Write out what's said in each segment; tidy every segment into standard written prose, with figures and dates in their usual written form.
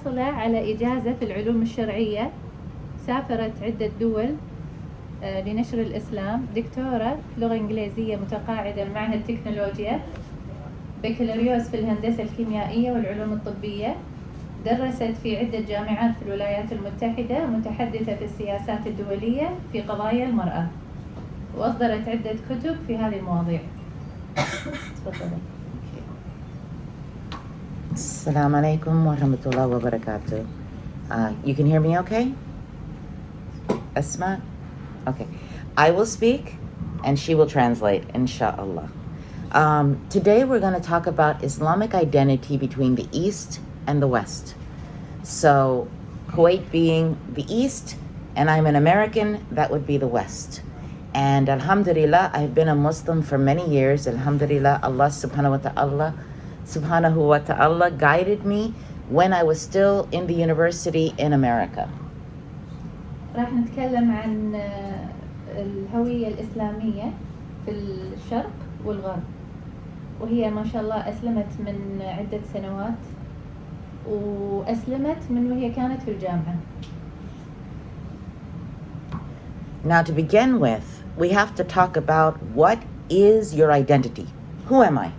حاصلة على إجازة في العلوم الشرعية، سافرت عدة دول لنشر الإسلام، دكتورة لغة إنجليزية متقاعدة من معهد التكنولوجيا، بكالوريوس في الهندسة الكيميائية والعلوم الطبية، درست في عدة جامعات في الولايات المتحدة، متحدثة في السياسات الدولية في قضايا المرأة، وأصدرت عدة كتب في هذه المواضيع. تفضلي. Assalamu alaikum wa rahmatullahi wa barakatuh. You can hear me okay? Asma? Okay. I will speak and she will translate, inshallah. Today we're going to talk about Islamic identity between the East and the West. So Kuwait being the East and I'm an American, that would be the West. And alhamdulillah, I've been a Muslim for many years. Alhamdulillah, Allah subhanahu wa ta'ala guided me when I was still in the university in America. راح نتكلم عن الهوية الإسلامية في الشرق والغرب، وهي ما شاء الله أسلمت من عدة سنوات، وأسلمت من وهي كانت في الجامعة. Now to begin with, we have to talk about what is your identity. Who am I?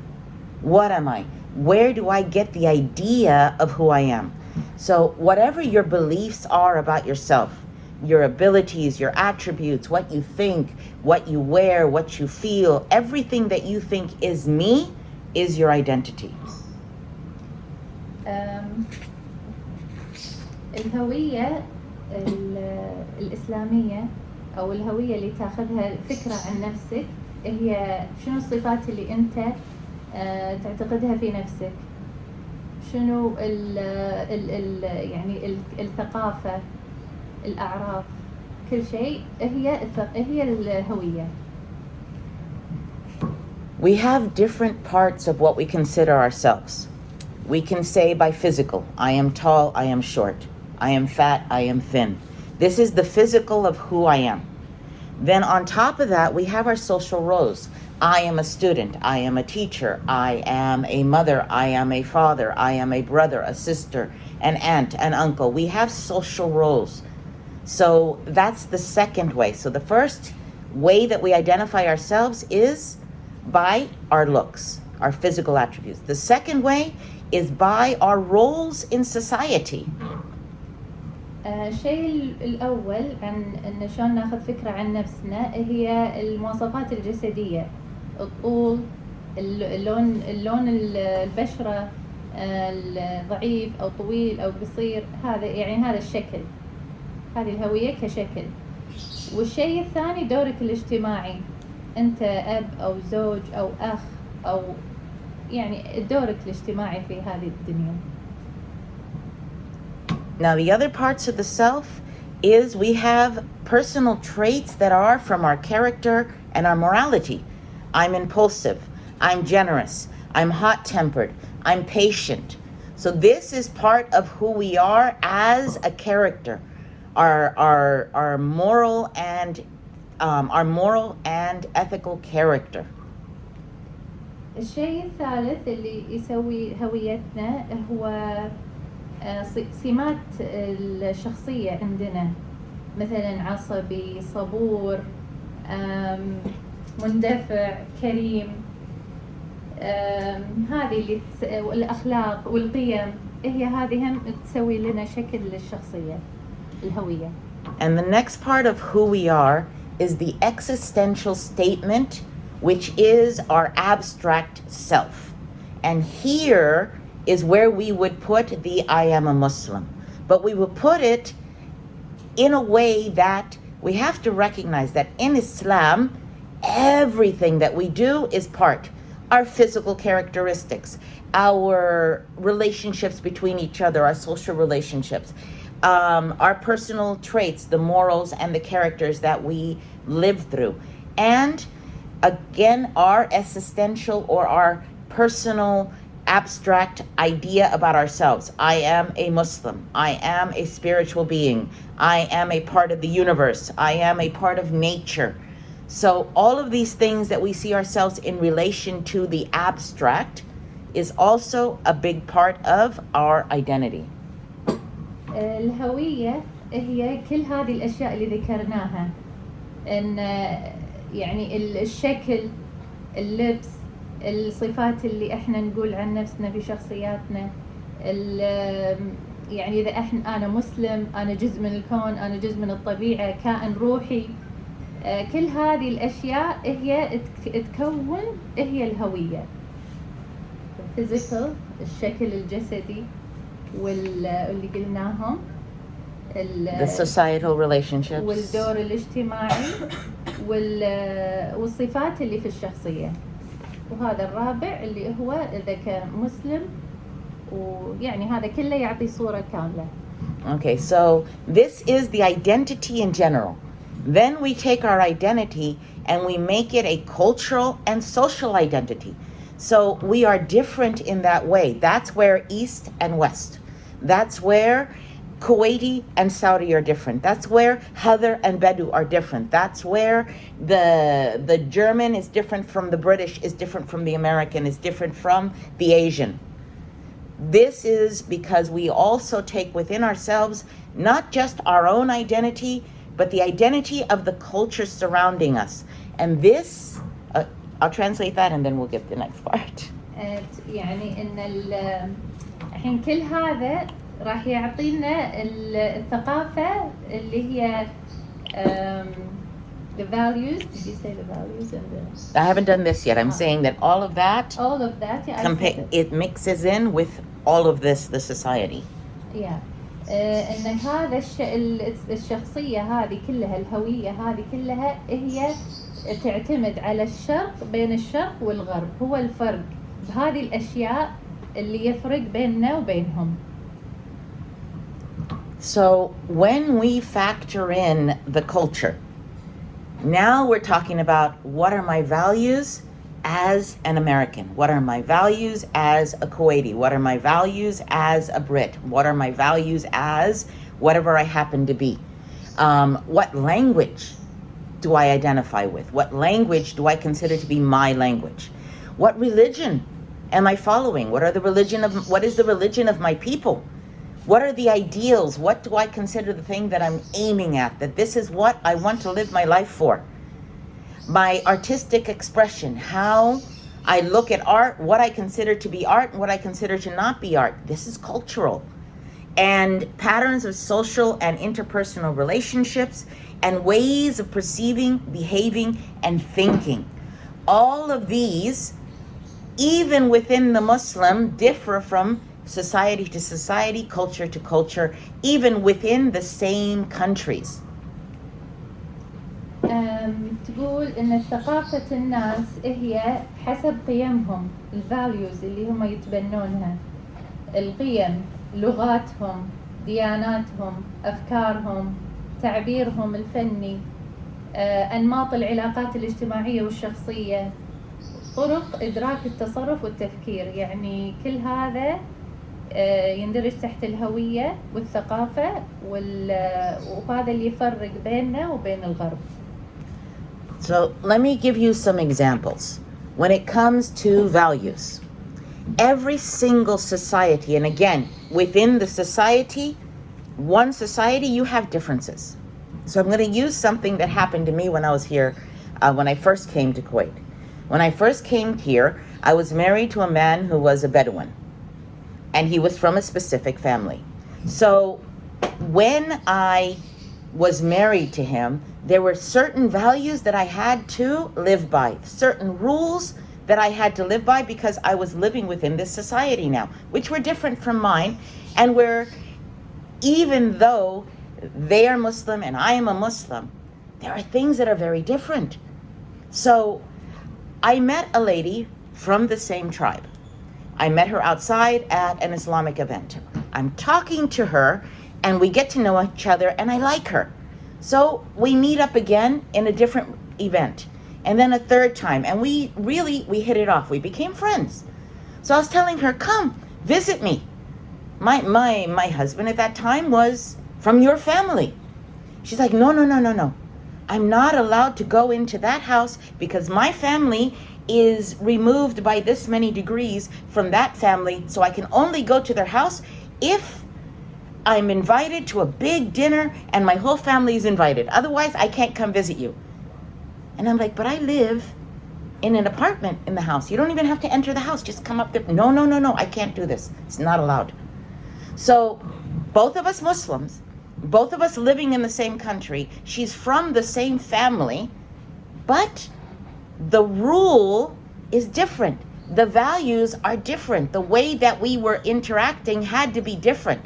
What am I? Where do I get the idea of who I am? So whatever your beliefs are about yourself, your abilities, your attributes, what you think, what you wear, what you feel, everything that you think is me is your identity. الهوية الإسلامية أو الهوية اللي تاخذها فكرة عن نفسك هي شنو الصفات اللي أنت تعتقدها في نفسك، شنو يعني الثقافة، الأعراف، كل شيء هي الهوية. We have different parts of what we consider ourselves. We can say by physical, I am tall, I am short, I am fat, I am thin. This is the physical of who I am. Then on top of that, we have our social roles. I am a student, I am a teacher, I am a mother, I am a father, I am a brother, a sister, an aunt, an uncle. We have social roles. So that's the second way. So the first way that we identify ourselves is by our looks, our physical attributes. The second way is by our roles in society. الشيء الأول عن شلون ناخذ فكرة عن نفسنا هي المواصفات الجسدية، الطول، اللون البشرة، الضعيف أو طويل أو قصير، هذا الشكل، هذه الهوية كشكل. والشيء الثاني دورك الاجتماعي، أنت أب أو زوج أو أخ أو يعني دورك الاجتماعي في هذه الدنيا. Now the other parts of the self is we have personal traits that are from our character and our morality. I'm impulsive, I'm generous, I'm hot-tempered, I'm patient. So this is part of who we are as a character, our moral and ethical character. الشيء الثالث اللي يسوي هويتنا هو سمات الشخصية عندنا، مثلا عصبي، صبور، مندفع، كريم، هذه اللي الأخلاق والقيم هذه هم تسوي لنا شكل للشخصية، الهوية. And the next part of who we are is the existential statement, which is our abstract self. And here is where we would put the I am a Muslim. But we will put it in a way that we have to recognize that in Islam, everything that we do is part. Our physical characteristics, our relationships between each other, our social relationships, our personal traits, the morals and the characters that we live through. And again, our existential or our personal abstract idea about ourselves. I am a Muslim. I am a spiritual being. I am a part of the universe. I am a part of nature. So all of these things that we see ourselves in relation to the abstract is also a big part of our identity. الهوية هي كل هذه الأشياء اللي ذكرناها، إن يعني الشكل، اللبس، الصفات اللي احنا نقول عن نفسنا في شخصياتنا، يعني إذا أنا مسلم، أنا جزء من الكون، أنا جزء من الطبيعة، كائن روحي. كل هذه الأشياء هي تكون هي الهوية. الفيزيكال، الشكل الجسدي، واللي قلناهم، The societal relationships. والدور الاجتماعي، والصفات اللي في الشخصية. وهذا الرابع اللي هو إذا كان مسلم، ويعني هذا كله يعطي صورة كاملة. Okay, so this is the identity in general. Then we take our identity and we make it a cultural and social identity. So we are different in that way. That's where East and West. That's where Kuwaiti and Saudi are different. That's where Heather and Bedu are different. That's where the German is different from the British, is different from the American, is different from the Asian. This is because we also take within ourselves not just our own identity, but the identity of the culture surrounding us. And this, I'll translate that and then we'll get the next part. يعني إن الحين كل هذا راح يعطينا الثقافة اللي هي the values. Did you say the values? I haven't done this yet. I'm saying that all of that, yeah, it mixes in with all of this, the society. Yeah. إن هذا الشخصية هذه كلها، الهوية هذه كلها هي تعتمد على الشرق، بين الشرق والغرب. هو الفرق بهذه الأشياء اللي يفرق بيننا وبينهم. So when we factor in the culture, now we're talking about what are my values as an American? What are my values as a Kuwaiti? What are my values as a Brit? What are my values as whatever I happen to be? What language do I identify with? What language do I consider to be my language? What religion am I following? What is the religion of my people? What are the ideals? What do I consider the thing that I'm aiming at? That this is what I want to live my life for. My artistic expression, how I look at art, what I consider to be art and what I consider to not be art. This is cultural. And patterns of social and interpersonal relationships and ways of perceiving, behaving, and thinking. All of these, even within the Muslim, differ from society to society, culture to culture, even within the same countries. تقول إن ثقافة الناس هي حسب قيمهم، الvalues اللي هم يتبنونها، القيم، لغاتهم، دياناتهم، أفكارهم، تعبيرهم الفني، أنماط العلاقات الاجتماعية والشخصية، طرق إدراك التصرف والتفكير. يعني كل هذا يندرج تحت الهوية والثقافة، وهذا اللي يفرق بيننا وبين الغرب. So let me give you some examples. When it comes to values, every single society, and again, within the society, one society, you have differences. So I'm going to use something that happened to me when I was here, when I first came to Kuwait. When I first came here, I was married to a man who was a Bedouin, and he was from a specific family. So when I was married to him, there were certain values that I had to live by, certain rules that I had to live by, because I was living within this society now, which were different from mine, and where even though they are Muslim and I am a Muslim, there are things that are very different. So I met a lady from the same tribe. I met her outside at an Islamic event. I'm talking to her and we get to know each other and I like her. So we meet up again in a different event, and then a third time, and we hit it off. We became friends. So I was telling her, come visit me. My husband at that time was from your family. She's like, no. I'm not allowed to go into that house because my family is removed by this many degrees from that family, so I can only go to their house if I'm invited to a big dinner and my whole family is invited. Otherwise, I can't come visit you. And I'm like, but I live in an apartment in the house. You don't even have to enter the house. Just come up there. No. I can't do this. It's not allowed. So both of us Muslims, both of us living in the same country, she's from the same family, but the rule is different. The values are different. The way that we were interacting had to be different.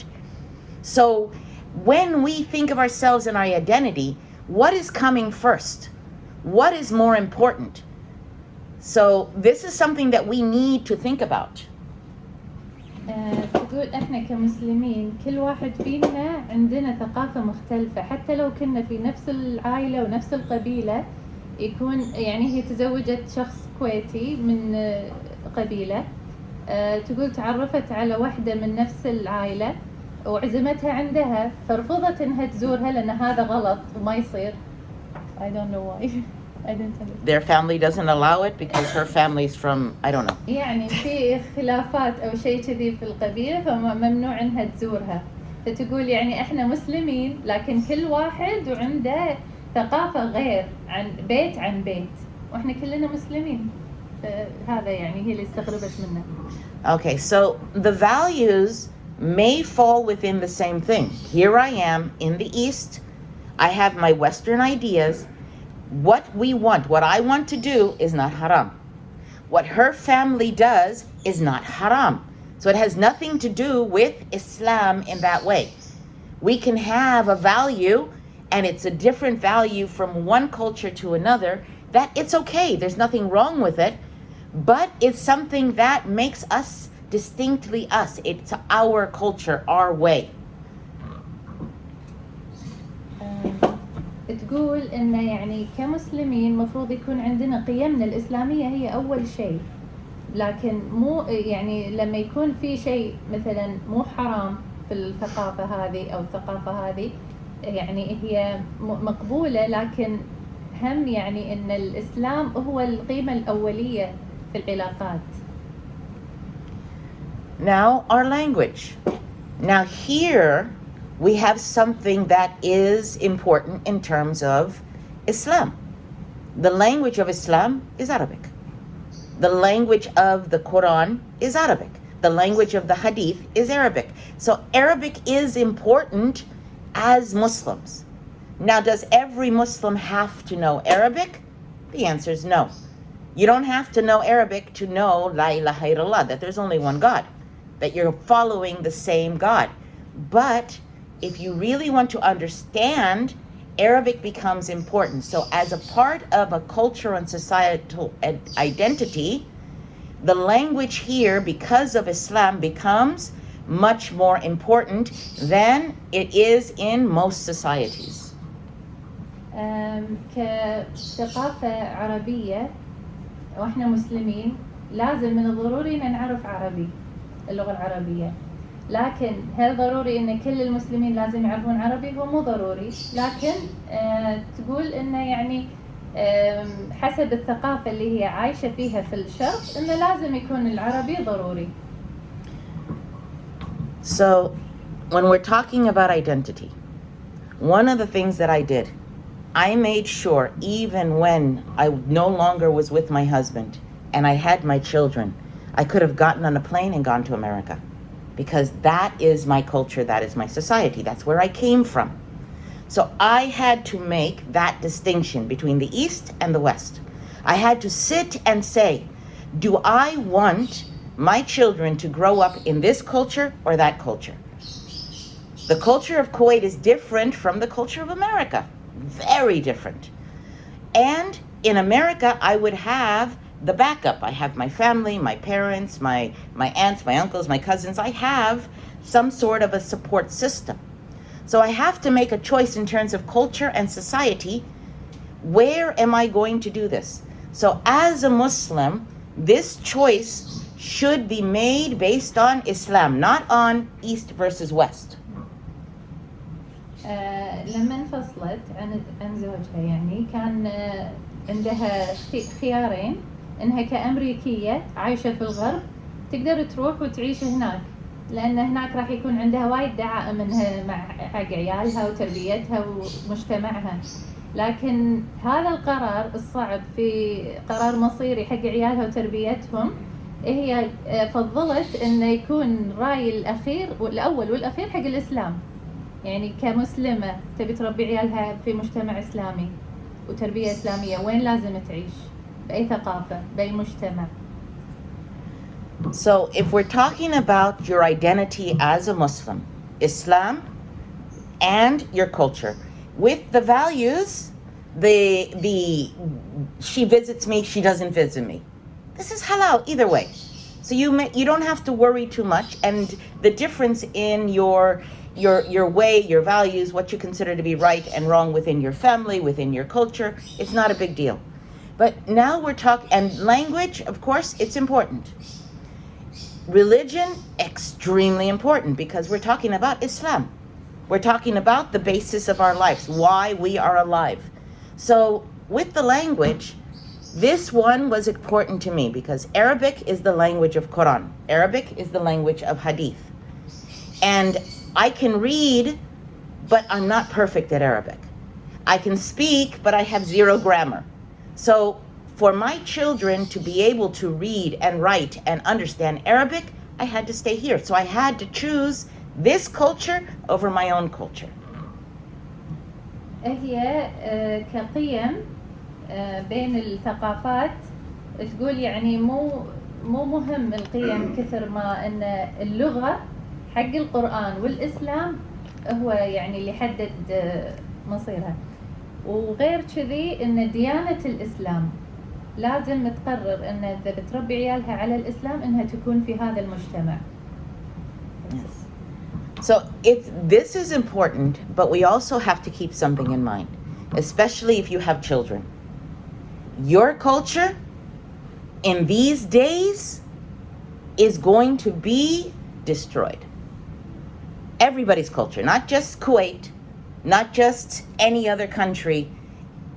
So when we think of ourselves and our identity, what is coming first? What is more important? So this is something that we need to think about. تقول احنا كمسلمين كل واحد فينا عندنا ثقافة مختلفة، حتى لو كنا في نفس العائلة ونفس القبيلة، يكون يعني هي تزوجت شخص كويتي من قبيلة، تقول تعرفت على واحدة من نفس العائلة وعزمتها عندها، فرفضت انها تزورها لان هذا غلط وما يصير. I don't know why. I didn't tell you. Their family doesn't allow it because her family's from, I don't know. يعني في خلافات او شيء كذي في القبيلة فممنوع انها تزورها. فتقول يعني احنا مسلمين لكن كل واحد وعنده ثقافة غير عن بيت واحنا كلنا مسلمين. هذا يعني هي اللي استغربت منه. Okay, so the values may fall within the same thing. Here I am in the East. I have my Western ideas. What we want, what I want to do is not haram. What her family does is not haram. So it has nothing to do with Islam in that way. We can have a value and it's a different value from one culture to another, that it's okay. There's nothing wrong with it, but it's something that makes us distinctly us. It's our culture, our way. تقول إنه يعني كمسلمين مفروض يكون عندنا قيمنا الإسلامية هي أول شيء، لكن مو يعني لما يكون في شيء مثلا مو حرام في الثقافة هذه أو الثقافة هذه يعني هي مقبولة، لكن هم يعني إن الإسلام هو القيمة الأولية في العلاقات. Now our language. Now here we have something that is important in terms of Islam. The language of Islam is Arabic. The language of the Quran is Arabic. The language of the Hadith is Arabic. So Arabic is important as Muslims. Now, does every Muslim have to know Arabic? The answer is no. You don't have to know Arabic to know La ilaha illallah, that there's only one God, that you're following the same God. But if you really want to understand, Arabic becomes important. So as a part of a culture and societal identity, the language here, because of Islam, becomes much more important than it is in most societies. كثقافة عربية واحنا مسلمين لازم من الضروري ان نعرف عربي، اللغة العربية. لكن هل ضروري ان كل المسلمين لازم يعرفون عربي؟ هو مو ضروري، لكن تقول انه يعني حسب الثقافة اللي هي عايشة فيها في الشرق انه لازم يكون العربي ضروري. So when we're talking about identity, one of the things that I did, I made sure even when I no longer was with my husband and I had my children, I could have gotten on a plane and gone to America. Because that is my culture, that is my society, that's where I came from. So I had to make that distinction between the East and the West. I had to sit and say, do I want my children to grow up in this culture or that culture? The culture of Kuwait is different from the culture of America, very different. And in America, I would have the backup. I have my family, my parents, my aunts, my uncles, my cousins. I have some sort of a support system. So I have to make a choice in terms of culture and society. Where am I going to do this? So as a Muslim, this choice should be made based on Islam, not on East versus West. لما انفصلت عن زوجها يعني كان عندها خيارين، انها كأمريكية عايشة في الغرب تقدر تروح وتعيش هناك لأن هناك راح يكون عندها وايد دعائم منها مع حق عيالها وتربيتها ومجتمعها. لكن هذا القرار الصعب في قرار مصيري حق عيالها وتربيتهم، هي فضلت انه يكون الرأي الأخير والأول والأخير حق الإسلام. يعني كمسلمة تبي تربي عيالها في مجتمع إسلامي وتربية إسلامية، وين لازم تعيش؟ بأي ثقافة؟ بأي مجتمع؟ So if we're talking about your identity as a Muslim, Islam and your culture, with the values, she visits me, she doesn't visit me. This is halal either way. So you don't have to worry too much, and the difference in your way, your values, what you consider to be right and wrong within your family, within your culture, it's not a big deal. But now we're talking, and language, of course, it's important. Religion, extremely important, because we're talking about Islam. We're talking about the basis of our lives, why we are alive. So with the language, this one was important to me because Arabic is the language of Quran. Arabic is the language of Hadith. And I can read, but I'm not perfect at Arabic. I can speak, but I have zero grammar. So for my children to be able to read and write and understand Arabic, I had to stay here. So I had to choose this culture over my own culture. هي كقيم بين الثقافات تقول يعني مو مهم القيم كثر ما ان اللغة حق القرآن والإسلام هو يعني اللي يحدد مصيرها. وغير كذي ان ديانة الإسلام لازم تقرر ان اذا بتربي عيالها على الإسلام انها تكون في هذا المجتمع. Yes. So this is important, but we also have to keep something in mind, especially if you have children. Your culture in these days is going to be destroyed. Everybody's culture, not just Kuwait, not just any other country.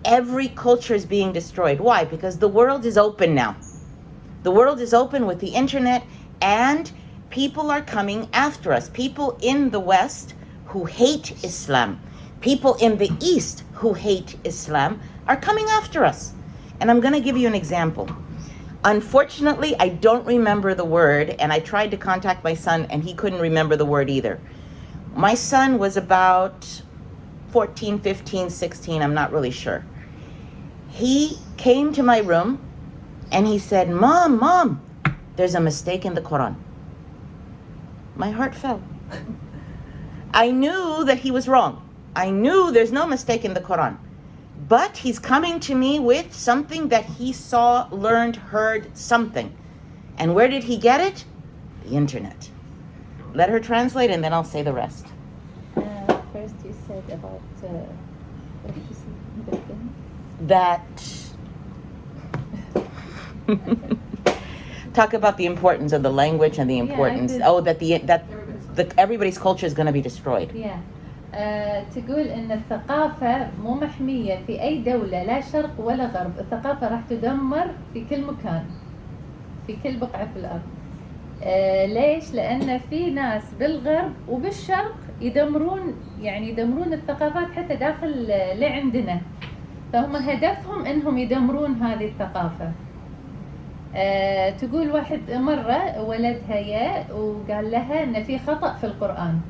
Every culture is being destroyed. Why? Because the world is open now. The world is open with the internet, and people are coming after us. People in the West who hate Islam, people in the East who hate Islam are coming after us. And I'm going to give you an example. Unfortunately, I don't remember the word, and I tried to contact my son, and he couldn't remember the word either. My son was about 14, 15, 16, I'm not really sure. He came to my room, and he said, Mom, there's a mistake in the Quran. My heart fell. I knew that he was wrong. I knew there's no mistake in the Quran. But he's coming to me with something that he saw, learned, heard, something. And where did he get it? The internet. Let her translate and then I'll say the rest. First you said about what did you say in the beginning? That talk about the importance of the language and the importance. That everybody's culture is going to be destroyed. Yeah. تقول ان الثقافة مو محمية في اي دولة، لا شرق ولا غرب. الثقافة راح تدمر في كل مكان، في كل بقعة في الارض. ليش؟ لان في ناس بالغرب وبالشرق يدمرون الثقافات حتى داخل لعندنا. فهم هدفهم انهم يدمرون هذه الثقافة. تقول واحد مرة ولدها وقال لها ان في خطأ في القرآن.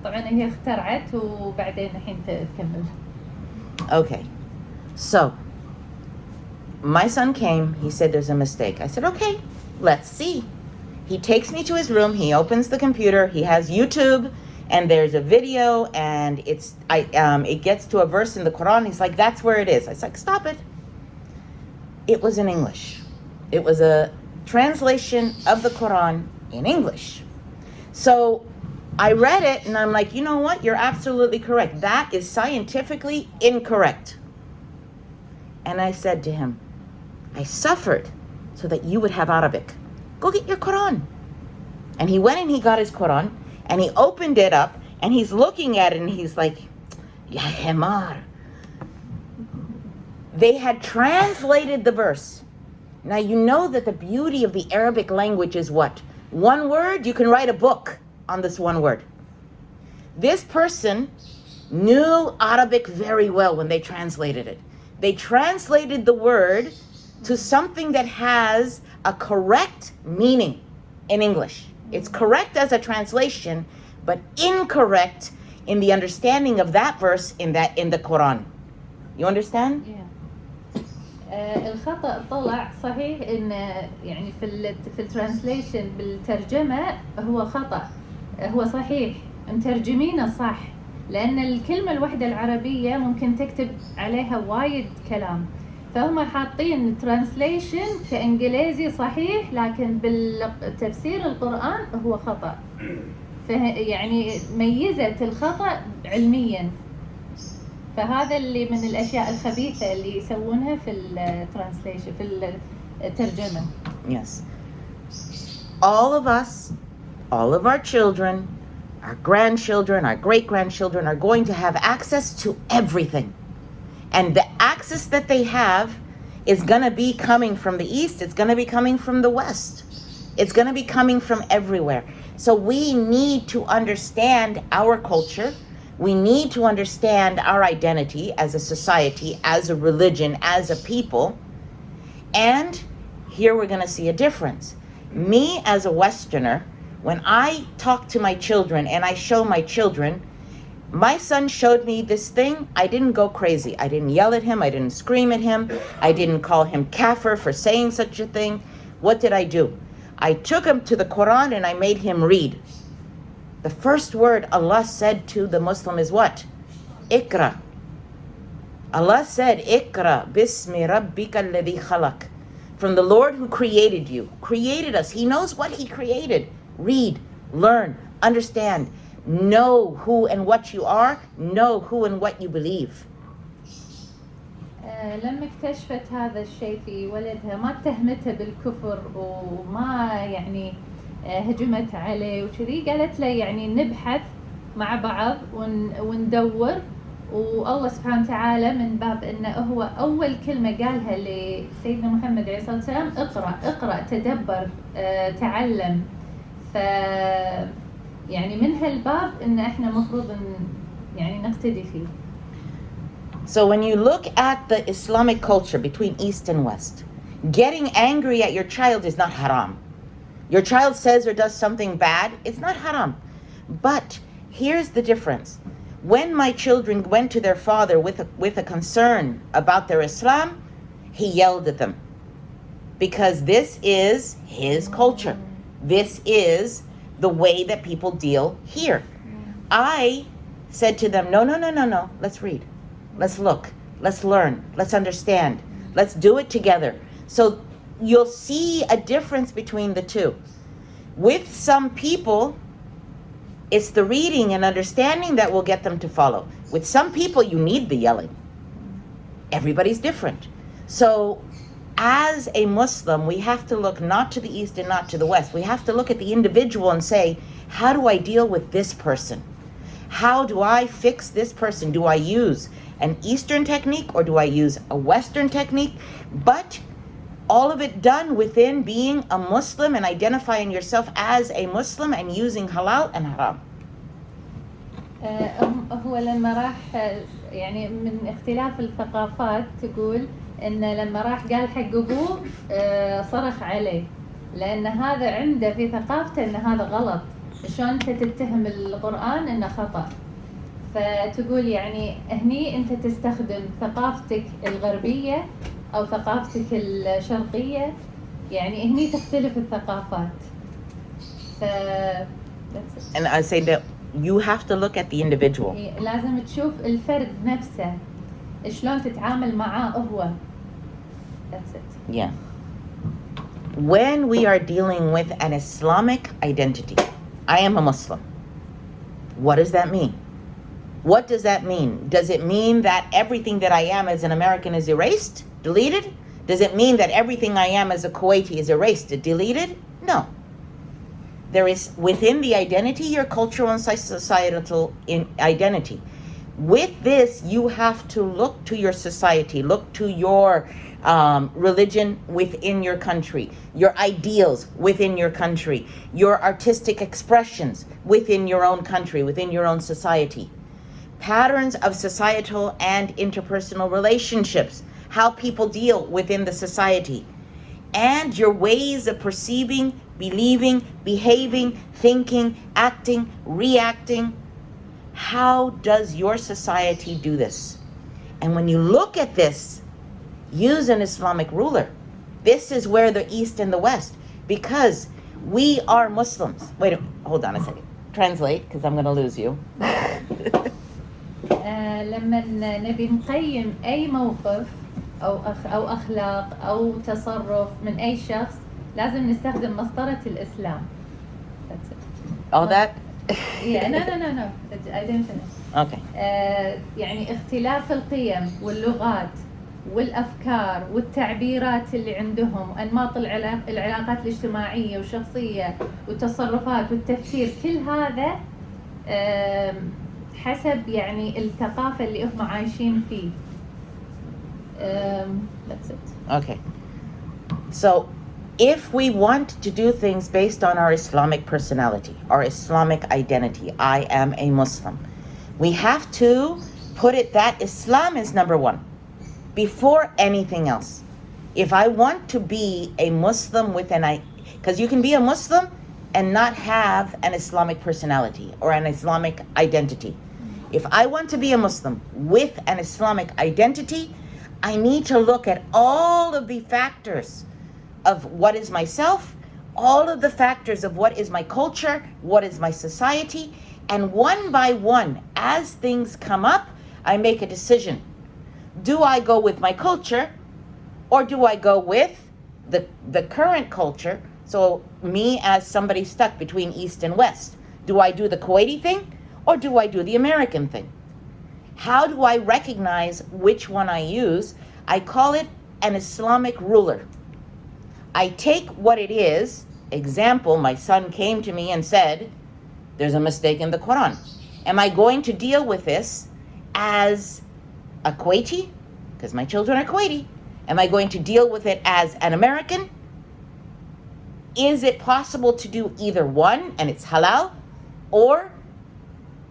طبعا هي اخترعت وبعدين الحين تكمل. Okay, so my son came, he said there's a mistake. I said, okay, let's see. He takes me to his room, he opens the computer, he has YouTube, and there's a video, and it gets to a verse in the Quran. He's like, that's where it is. I was like, stop it. It was in English. It was a translation of the Quran in English. So I read it and I'm like, you know what? You're absolutely correct. That is scientifically incorrect. And I said to him, I suffered so that you would have Arabic. Go get your Quran. And he went and he got his Quran and he opened it up and he's looking at it and he's like, Ya Hemar. They had translated the verse. Now you know that the beauty of the Arabic language is what? One word, you can write a book. on this one word. This person knew Arabic very well when they translated it. They translated the word to something that has a correct meaning in English. It's correct as a translation, but incorrect in the understanding of that verse in the Quran. You understand? Yeah. الخطأ طلع صحيح إن يعني في الترانسليشن بالترجمة هو خطأ، هو صحيح مترجمينه صح، لأن الكلمة الواحدة العربية ممكن تكتب عليها وايد كلام، فهم حاطين ترانسليشن كإنجليزي صحيح لكن بالتفسير القرآن هو خطأ. يعني ميزت الخطأ علميا. فهذا اللي من الأشياء الخبيثة اللي يسوونها في الترانسليشن في الترجمة. Yes. All of us, all of our children, our grandchildren, our great-grandchildren are going to have access to everything. And the access that they have is going to be coming from the East. It's going to be coming from the West. It's going to be coming from everywhere. So we need to understand our culture. We need to understand our identity as a society, as a religion, as a people. And here we're going to see a difference. Me as a Westerner, when I talk to my children and I show my children, my son showed me this thing, I didn't go crazy. I didn't yell at him. I didn't scream at him. I didn't call him kafir for saying such a thing. What did I do? I took him to the Quran and I made him read. The first word Allah said to the Muslim is what? Ikra. Allah said, Ikra bismi rabbika alladhi khalaq. From the Lord who created you, created us. He knows what He created. Read, learn, understand. Know who and what you are. Know who and what you believe. لما اكتشفت هذا الشيء في ولدها ما اتهمته بالكفر وما يعني هجمت عليه وكذي، قالت له يعني نبحث مع بعض وندور، والله سبحانه وتعالى من باب انه هو اول كلمه قالها لسيدنا محمد عليه الصلاه والسلام اقرا تدبر تعلم. ف يعني من هالباب ان احنا مفروض يعني نقتدي فيه. So when you look at the Islamic culture between East and West, getting angry at your child is not haram. Your child says or does something bad, it's not haram. But here's the difference. When my children went to their father with a concern about their Islam, he yelled at them. Because this is his culture. This is the way that people deal here. I said to them, no, let's read. Let's look. Let's learn. Let's understand. Let's do it together. So you'll see a difference between the two. With some people, it's the reading and understanding that will get them to follow. With some people, you need the yelling. Everybody's different. So as a Muslim, we have to look not to the East and not to the West. We have to look at the individual and say, how do I deal with this person? How do I fix this person? Do I use an Eastern technique or do I use a Western technique? But all of it done within being a Muslim and identifying yourself as a Muslim and using halal and haram. هو لما راح يعني من اختلاف الثقافات تقول إن لما راح قال حق أبوه صرخ عليه لأن هذا عنده في ثقافته إن هذا غلط. شلون أنت تتهم القرآن إنه خطأ؟ فتقول يعني هني أنت تستخدم ثقافتك الغربية أو ثقافتك الشرقية، يعني هني تختلف الثقافات. And I say that you have to look at the individual. لازم تشوف الفرد نفسه شلون تتعامل معاه هو. That's it. Yeah. When we are dealing with an Islamic identity, I am a Muslim. What does that mean? What does that mean? Does it mean that everything that I am as an American is erased, deleted? Does it mean that everything I am as a Kuwaiti is erased, deleted? No. There is within the identity your cultural and societal identity. With this, you have to look to your society, look to your religion within your country, your ideals within your country, your artistic expressions within your own country, within your own society, patterns of societal and interpersonal relationships, how people deal within the society, and your ways of perceiving, believing, behaving, thinking, acting, reacting. How does your society do this? And when you look at this, use an Islamic ruler. This is where the East and the West, because we are Muslims. Wait, hold on a second. Translate, because I'm going to lose you. لما نبي نقيم أي موقف أو أخلاق أو تصرف من أي شخص لازم نستخدم مسطرة الإسلام. That's it. All that? Yeah, no. I didn't finish. Okay. يعني اختلاف القيم واللغات والأفكار والتعبيرات اللي عندهم، أنماط العلاقات الاجتماعية والشخصية والتصرفات والتفكير، كل هذا حسب يعني الثقافة اللي هم عايشين فيه. That's it. Okay. So, if we want to do things based on our Islamic personality, our Islamic identity, I am a Muslim, we have to put it that Islam is number one before anything else. If I want to be a Muslim with because you can be a Muslim and not have an Islamic personality or an Islamic identity. If I want to be a Muslim with an Islamic identity, I need to look at all of the factors of what is myself, all of the factors of what is my culture, what is my society, and one by one, as things come up, I make a decision. Do I go with my culture, or do I go with the current culture? So me as somebody stuck between East and West, do I do the Kuwaiti thing, or do I do the American thing? How do I recognize which one I use? I call it an Islamic ruler. I take what it is. Example, my son came to me and said, there's a mistake in the Quran. Am I going to deal with this as a Kuwaiti? Because my children are Kuwaiti. Am I going to deal with it as an American? Is it possible to do either one and it's halal? Or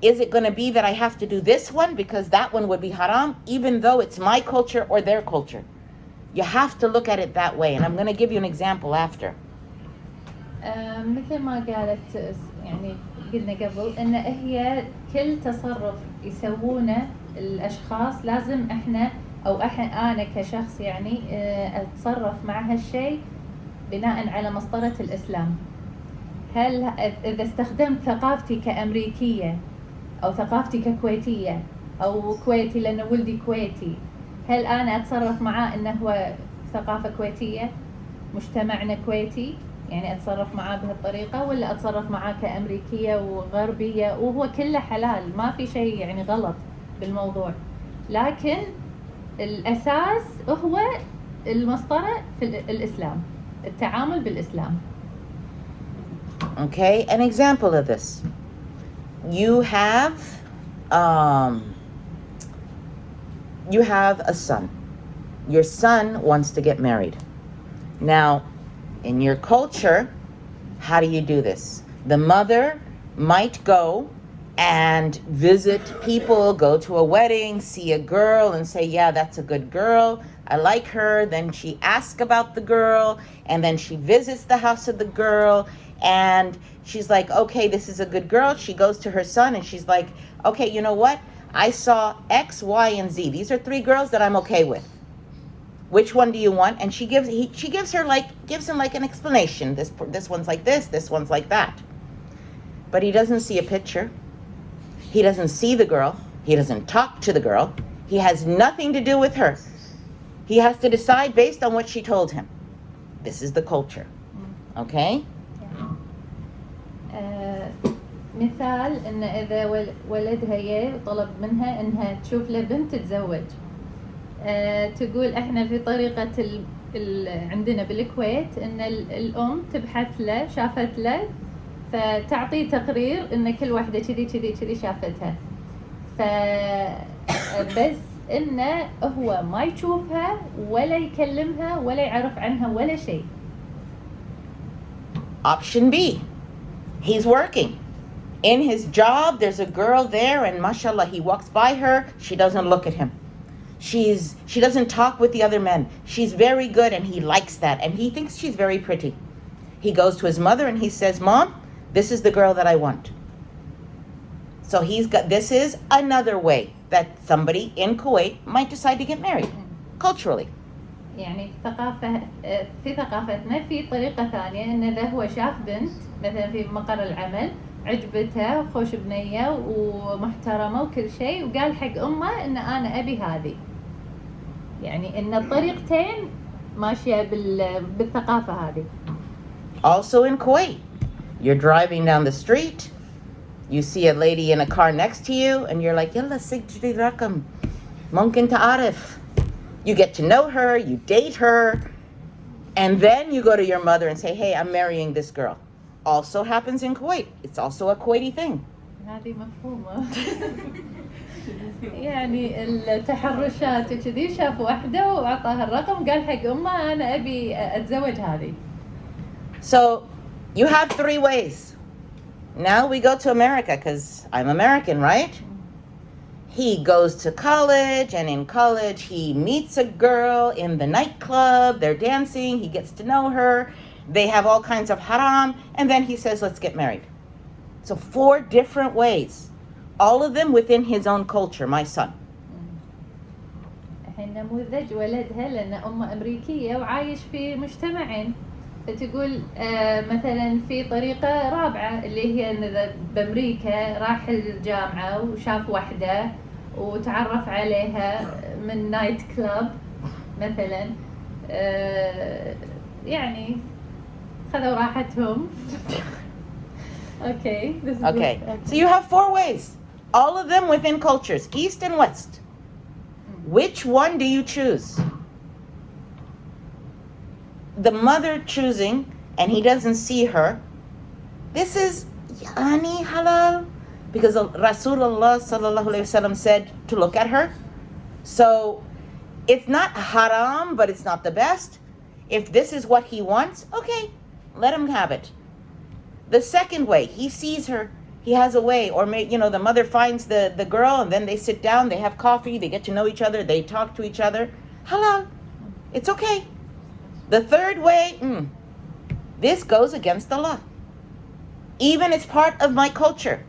is it going to be that I have to do this one because that one would be haram, even though it's my culture or their culture? You have to look at it that way, and I'm going to give you an example after. مثل ما قالت يعني قلنا قبل إن هي كل تصرف يسوونه الأشخاص لازم إحنا أو أنا كشخص يعني أتصرف مع هالشيء بناء على مسطرة الإسلام. هل إذا استخدمت ثقافتي كأمريكية أو ثقافتي ككويتية أو كويتي لأن ولدي كويتي، هل أنا أتصرف معاه إنه هو ثقافة كويتية، مجتمعنا كويتي، يعني أتصرف معاه بهالطريقة، ولا أتصرف معاه كأمريكية وغربية وهو كله حلال، ما في شيء يعني غلط بالموضوع، لكن الأساس هو المسطرة في الإسلام، التعامل بالإسلام. Okay, an example of this. You have a son. Your son wants to get married. Now, in your culture, how do you do this? The mother might go and visit people, go to a wedding, see a girl and say, yeah, that's a good girl, I like her. Then she asks about the girl, and then she visits the house of the girl, and she's like, okay, this is a good girl. She goes to her son and she's like, okay, you know what? I saw X, Y, and Z. These are 3 girls that I'm okay with. Which one do you want? And she gives him like an explanation. This one's like this one's like that. But he doesn't see a picture. He doesn't see the girl. He doesn't talk to the girl. He has nothing to do with her. He has to decide based on what she told him. This is the culture. Okay? مثال إن إذا ولدها طلب منها إنها تشوف له بنت تتزوج، تقول إحنا في طريقة عندنا بالكويت إن الأم تبحث له، شافت له، فتعطيه تقرير إن كل واحدة كذي شافتها. فبس إنه هو ما يشوفها ولا يكلمها ولا يعرف عنها ولا شيء. Option B, he's working. In his job, there's a girl there, and mashallah, he walks by her, she doesn't look at him. She doesn't talk with the other men. She's very good, and he likes that, and he thinks she's very pretty. He goes to his mother and he says, Mom, this is the girl that I want. So this is another way that somebody in Kuwait might decide to get married, culturally. يعني في ثقافتنا في طريقة ثانية، إن إذا هو شاف بنت مثلا في مقر العمل عجبته خوش بنية ومحترمة وكل شيء، وقال حق أمه إن أنا أبي هذه. يعني إن الطريقتين ماشية بالثقافة هذه. Also in Kuwait, you're driving down the street, you see a lady in a car next to you, and you're like, يلا سجلي رقم ممكن تعرف. You get to know her, you date her, and then you go to your mother and say, hey, I'm marrying this girl. Also happens in Kuwait. It's also a Kuwaiti thing. هذه مفهومة. يعني التحرشات وكذي، شاف واحدة وأعطاها الرقم وقال حق أمه أنا أبي أتزوج هذه. So you have 3 ways. Now we go to America, because I'm American, right? He goes to college, and in college he meets a girl in the nightclub. They're dancing. He gets to know her. They have all kinds of haram, and then he says, let's get married. So 4 different ways, all of them within his own culture, my son. الحين نموذج ولدها لأن أمه أمريكية وعايش في مجتمعين، فتقول مثلا في طريقة رابعة اللي هي إن بأمريكا راح الجامعة وشاف واحدة وتعرف عليها من نايت كلاب مثلا، يعني خذوا راحتهم. Okay. Okay. So you have 4 ways, all of them within cultures, East and West. Which one do you choose? The mother choosing, and he doesn't see her. This is yani halal, because Rasulullah sallallahu alaihi wasallam said to look at her. So it's not haram, but it's not the best. If this is what he wants, okay, let him have it. The second way, he sees her, he has a way, or the mother finds the girl, and then they sit down, they have coffee, they get to know each other, they talk to each other. Halal, it's okay. The third way, this goes against the law. Even it's part of my culture.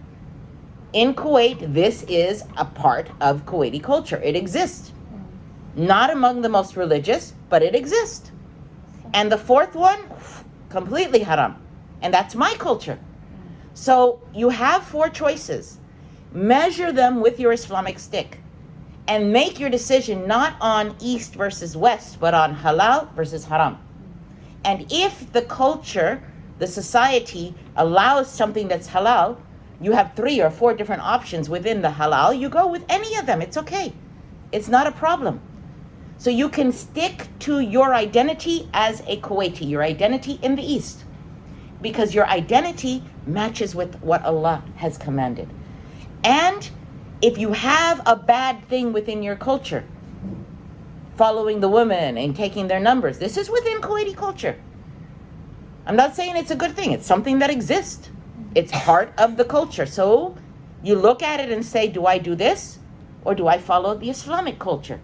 In Kuwait, this is a part of Kuwaiti culture. It exists. Not among the most religious, but it exists. And the fourth one, completely haram. And that's my culture. So you have 4 choices. Measure them with your Islamic stick and make your decision not on East versus West, but on halal versus haram. And if the culture, the society allows something that's halal, you have 3 or 4 different options within the halal, you go with any of them. It's okay. It's not a problem. So you can stick to your identity as a Kuwaiti, your identity in the East, because your identity matches with what Allah has commanded. And if you have a bad thing within your culture, following the women and taking their numbers, this is within Kuwaiti culture. I'm not saying it's a good thing. It's something that exists. It's part of the culture. So you look at it and say, do I do this or do I follow the Islamic culture?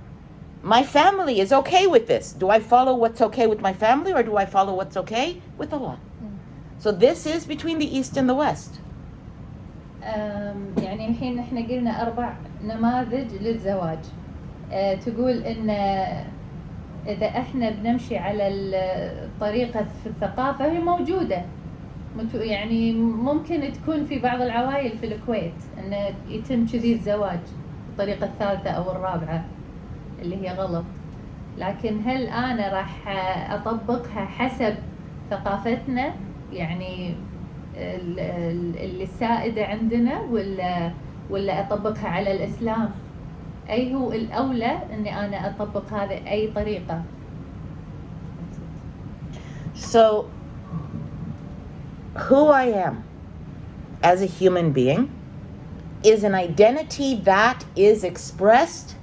My family is okay with this. Do I follow what's okay with my family or do I follow what's okay with Allah? So this is between the East and the West. يعني الحين احنا قلنا 4 نماذج للزواج. تقول ان اذا احنا بنمشي على الطريقة في الثقافة هي موجودة، يعني ممكن تكون في بعض العوائل في الكويت ان يتم كذي الزواج الطريقة الثالثة او الرابعة اللي هي غلط، لكن هل انا راح اطبقها حسب ثقافتنا يعني اللي السائدة عندنا ولا أطبقها على الإسلام؟ أي هو الأولى إني أنا أطبق هذا أي طريقة؟ So, who I am as a human being is an identity that is expressed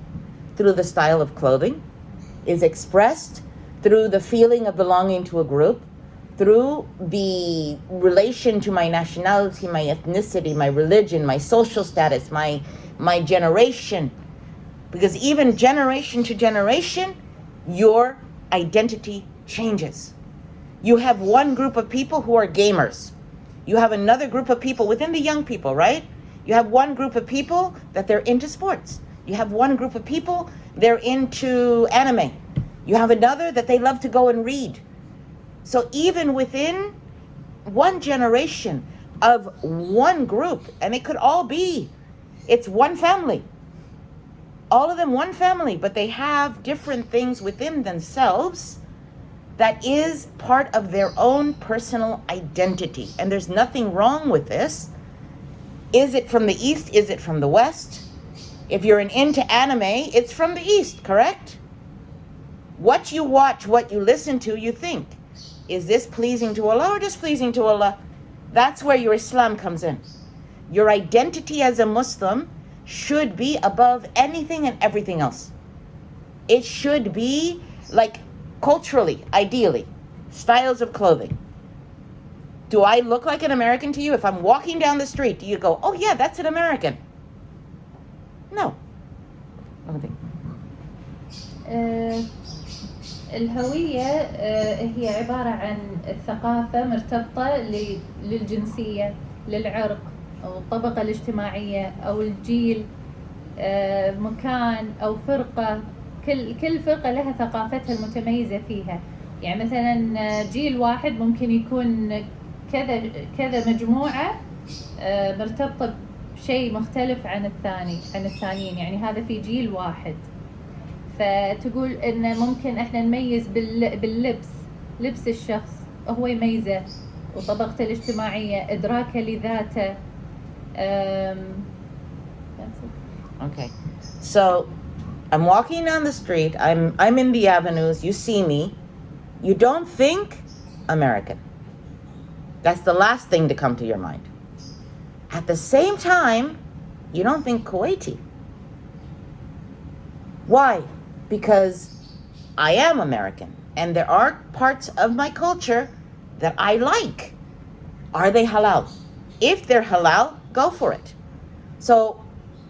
through the style of clothing, is expressed through the feeling of belonging to a group, through the relation to my nationality, my ethnicity, my religion, my social status, my generation. Because even generation to generation, your identity changes. You have one group of people who are gamers. You have another group of people within the young people, right? You have one group of people that they're into sports. You have one group of people, they're into anime. You have another that they love to go and read. So even within one generation of one group, and it could all be, it's one family. All of them one family, but they have different things within themselves that is part of their own personal identity. And there's nothing wrong with this. Is it from the East? Is it from the West? If you're into anime, it's from the East, correct? What you watch, what you listen to, you think, is this pleasing to Allah or displeasing to Allah? That's where your Islam comes in. Your identity as a Muslim should be above anything and everything else. It should be like culturally, ideally, styles of clothing. Do I look like an American to you? If I'm walking down the street, do you go, oh yeah, that's an American? No. I don't think. الهوية هي عبارة عن الثقافة مرتبطة للجنسية، للعرق أو الطبقة الاجتماعية أو الجيل، مكان أو فرقة. كل فرقة لها ثقافتها المتميزة فيها. يعني مثلا جيل واحد ممكن يكون كذا مجموعة مرتبطة بشيء مختلف عن الثانيين. يعني هذا في جيل واحد. فتقول إن ممكن إحنا نميز باللبس، لبس الشخص هو يميزه، وطبقته الاجتماعية، إدراكه لذاته. Okay, so I'm walking down the street. I'm in the avenues. You see me. You don't think American. That's the last thing to come to your mind. At the same time, you don't think Kuwaiti. Why? Because I am American, and there are parts of my culture that I like. Are they halal? If they're halal, go for it. So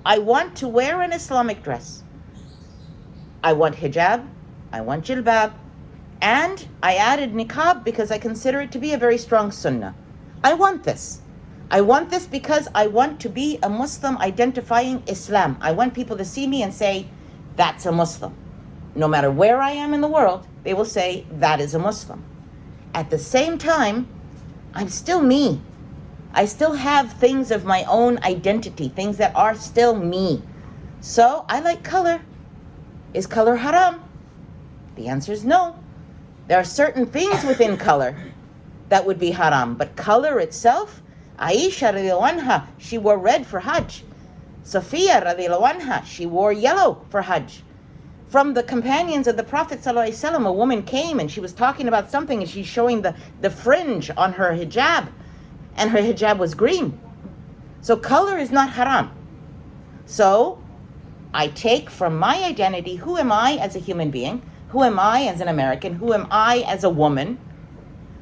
I want to wear an Islamic dress. I want hijab, I want jilbab, and I added niqab because I consider it to be a very strong sunnah. I want this. I want this because I want to be a Muslim identifying Islam. I want people to see me and say, that's a Muslim. No matter where I am in the world, they will say, that is a Muslim. At the same time, I'm still me. I still have things of my own identity, things that are still me. So I like color. Is color haram? The answer is no. There are certain things within color that would be haram, but color itself, Aisha radiallahu anha, she wore red for Hajj. Safiya radiallahu anha, she wore yellow for Hajj. From the companions of the Prophet ﷺ, a woman came and she was talking about something and she's showing the fringe on her hijab, and her hijab was green. So color is not haram. So I take from my identity, who am I as a human being? Who am I as an American? Who am I as a woman?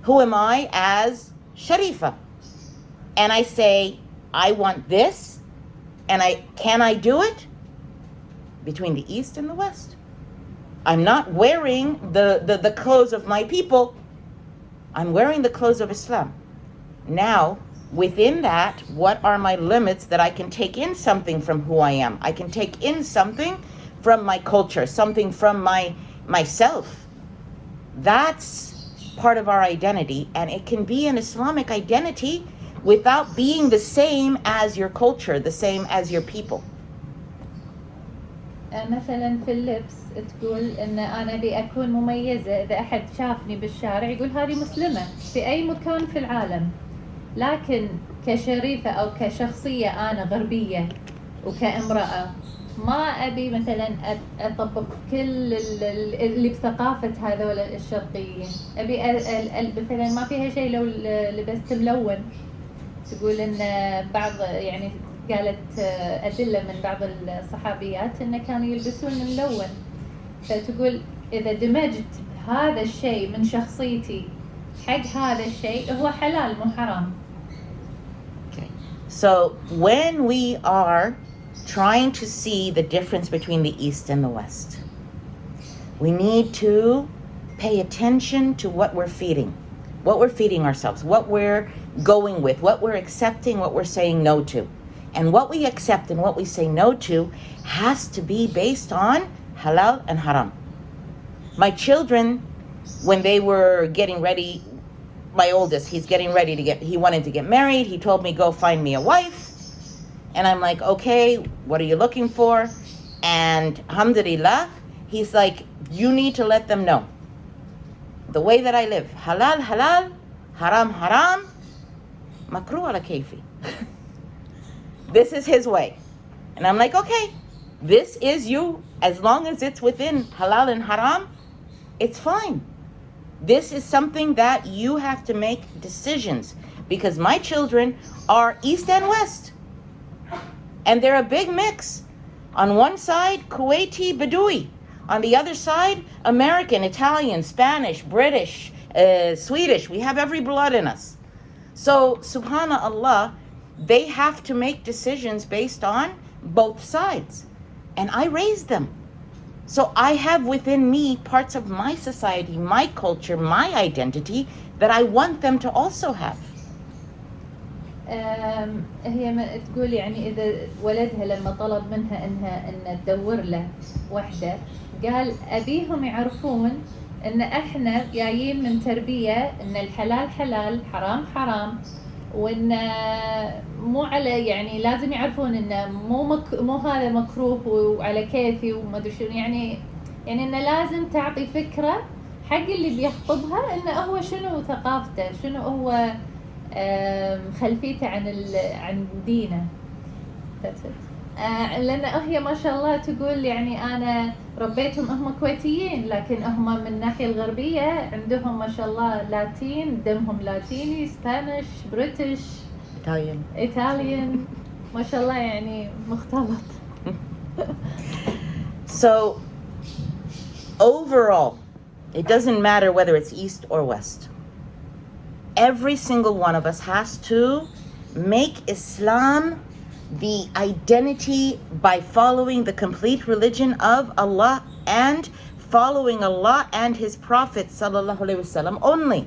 Who am I as Sharifa? And I say, I want this, and can I do it? Between the East and the West. I'm not wearing the clothes of my people. I'm wearing the clothes of Islam. Now, within that, what are my limits that I can take in something from who I am? I can take in something from my culture, something from myself. That's part of our identity, and it can be an Islamic identity without being the same as your culture, the same as your people. مثلا في اللبس تقول ان انا ابي اكون مميزه، اذا احد شافني بالشارع يقول هذه مسلمه في اي مكان في العالم. لكن كشريفه او كشخصيه انا غربيه وكامراه ما ابي مثلا اطبق كل اللي بثقافه هذول الشرقيين. ابي مثلا ما فيها شيء لو لبست ملون. تقول ان بعض يعني قالت أدلة من بعض الصحابيات إنه كانوا يلبسون ملون، فتقول إذا دمجت هذا الشيء من شخصيتي حق هذا الشيء هو حلال مو حرام. Okay. So when we are trying to see the difference between the East and the West, we need to pay attention to what we're feeding ourselves, what we're going with, what we're accepting, what we're saying no to. And what we accept and what we say no to has to be based on halal and haram. My children, when they were getting ready, my oldest, he wanted to get married. He told me, go find me a wife. And I'm like, okay, what are you looking for? And alhamdulillah, he's like, you need to let them know the way that I live. Halal, halal, haram, haram, makruh ala kayfi. This is his way. And I'm like, okay, this is you. As long as it's within halal and haram, it's fine. This is something that you have to make decisions, because my children are East and West. And they're a big mix. On one side, Kuwaiti, Bedouin. On the other side, American, Italian, Spanish, British, Swedish. We have every blood in us. So, subhanallah, they have to make decisions based on both sides. And I raised them. So I have within me parts of my society, my culture, my identity that I want them to also have. هي تقول يعني إذا ولدها لما طلب منها إن تدور له وحدة، قال أبيهم يعرفون إن إحنا جايين من تربية إن الحلال حلال، حرام حرام، وإن مو على يعني لازم يعرفون إنه مو هذا مكروه وعلى كيفي وما أدري شنو، يعني إنه لازم تعطي فكرة حق اللي بيخطبها إنه هو شنو ثقافته، شنو هو خلفيته عن دينه. لأن هي ما شاء الله تقول يعني أنا ربيتهم هم كويتيين، لكن هم من الناحية الغربية عندهم ما شاء الله لاتين، دمهم لاتيني، سبانيش، بريتش، إيطاليان، ما شاء الله يعني مختلط. So overall, it doesn't matter whether it's East or West. Every single one of us has to make Islam the identity by following the complete religion of Allah and following Allah and His Prophet sallallahu alaihi wasallam only.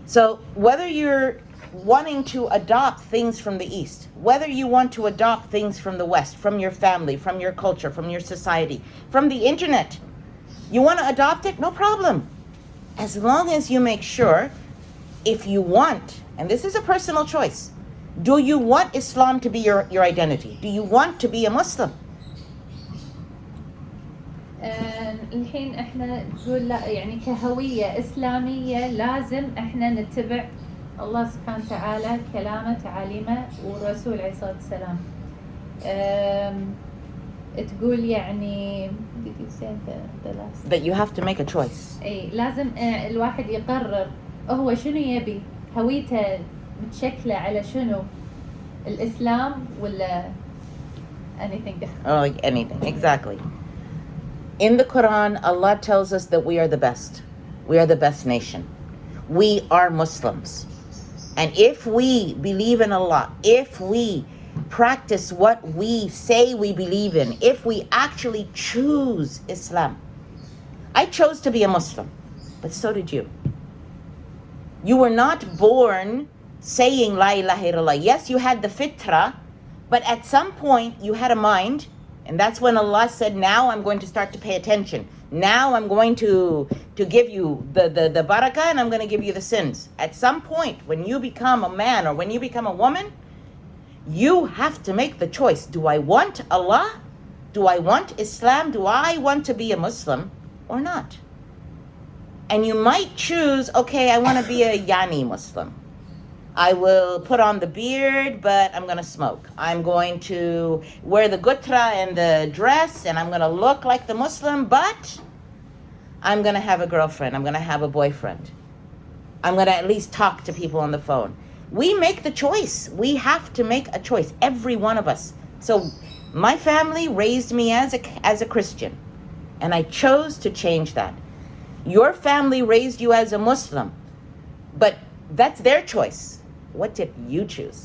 So whether you're wanting to adopt things from the East, whether you want to adopt things from the West, from your family, from your culture, from your society, from the internet, you want to adopt it, no problem. As long as you make sure, if you want, and this is a personal choice, do you want Islam to be your identity? Do you want to be a Muslim? الحين احنا نقول لا يعني كهوية إسلامية لازم احنا نتبع الله سبحانه وتعالى كلامه تعاليمه والرسول عليه الصلاة والسلام. تقول يعني that you have to make a choice. اي لازم الواحد يقرر هو شنو يبي، هويته متشكلة على شنو، الإسلام ولا anything. Oh, like anything, exactly. In the Quran, Allah tells us that we are the best. We are the best nation. We are Muslims. And if we believe in Allah, if we practice what we say we believe in, if we actually choose Islam. I chose to be a Muslim, but so did you. You were not born saying La ilaha illallah. Yes, you had the fitrah, but at some point you had a mind, and that's when Allah said, now I'm going to start to pay attention. Now I'm going to give you the barakah, and I'm going to give you the sins. At some point, when you become a man or when you become a woman, you have to make the choice. Do I want Allah? Do I want Islam? Do I want to be a Muslim or not? And you might choose, okay, I want to be a Yani Muslim. I will put on the beard, but I'm going to smoke. I'm going to wear the gutra and the dress, and I'm going to look like the Muslim, but I'm going to have a girlfriend. I'm going to have a boyfriend. I'm going to at least talk to people on the phone. we make the choice. We have to make a choice, every one of us. So my family raised me as a Christian, and I chose to change that. Your family raised you as a Muslim, but that's their choice. What did you choose?